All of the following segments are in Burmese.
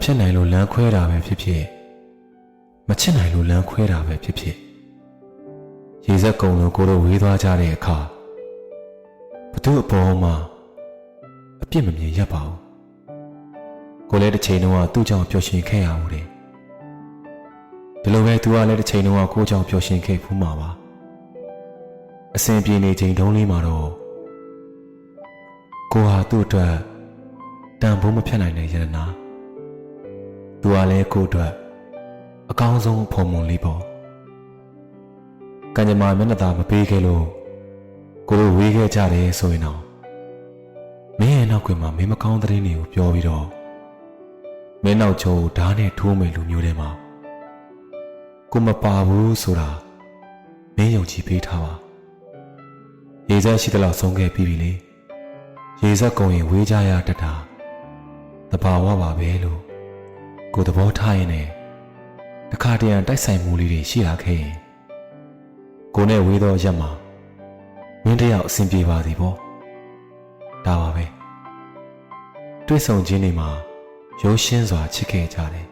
ဖြစ်နိုင်လို့လမ်းခွဲတာပဲဖြစ်ဖြစ်မချစ်နိုင်လို့လမ်းခွဲတာပဲဖြစ်ဖြစ်ရေစက်ကုံလို့ကိုတို့ဝေးသွားကြတဲ့အခါဘသူ့အပေါ်မှာအပြစ်မမြင်ရက်ပါဘူးကိုလည်းတစ်ချိန်လုံးကသူ့ကြောင့်ပျော်ရွှင်ခဲ့ရဦးတယ်ဒီလိုပဲသူကလည်းတစ်ချိန်လုံးကကိုကြောင့်ပျော်ရွှင်ခဲ့ဖူးမှာပါအစဉ်ပြေနေချိန်တုန်းလေးမှာတော့ကိုဟာသူ့အတွက်တန်ဖိုးမဖြတ်နိုင်တဲ့ယန္နာသူကလည်းကိုအတွက်အကောင်းဆုံးဖုံမွန်လေးပေါ့ကံကြမ္မာမျက်နှာသာမပေးခဲ့လို့ကိုတို့ဝေးခဲ့ကြတယ်ဆိုရင်တော့မင်းရဲ့နောက်ကွယ်မှာမင်းမကောင်းတဲ့သတင်းတွေကိုပြောပြီးတော့မင်းနောက်ကျောဓာတ်နဲ့ထိုးမယ်လူမျိုးတွေမှာကိုမပါဘူးဆိုတာမင်းယုံကြည်ပေးထားပါရေစက်ရှိသလောက်ဆုံးခဲ့ပြီးပြီလေရေစက်ကုံရင်ဝေးကြရတတ်တာတဘာဝပါပဲလို့ကိုသဘောထားရင်လည်းတခါတရံတိုက်ဆိုင်မှုလေးတွေရှိလာခဲ့ရင်ကိုနဲ့ဝေးသောရက်မှာမင်းတယောက်အဆင်ပြေပါသည်ပေါ့ဒါပါပဲတွေ့ဆုံခြင်းတွေမှာရိုးရှင်းစွာချစ်ခဲ့ကြတယ်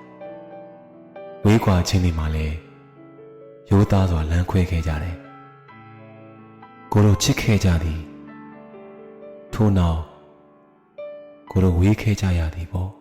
ဝေးကွာခြင်းတွေမှာလည်းရိုးသားစွာလမ်းခွဲခဲ့ကြတယ်ကိုတို့ချစ်ခဲ့ကြသည်ထို့နောက်ကိုတို့ဝေးခဲ့ကြရသည်ပေါ့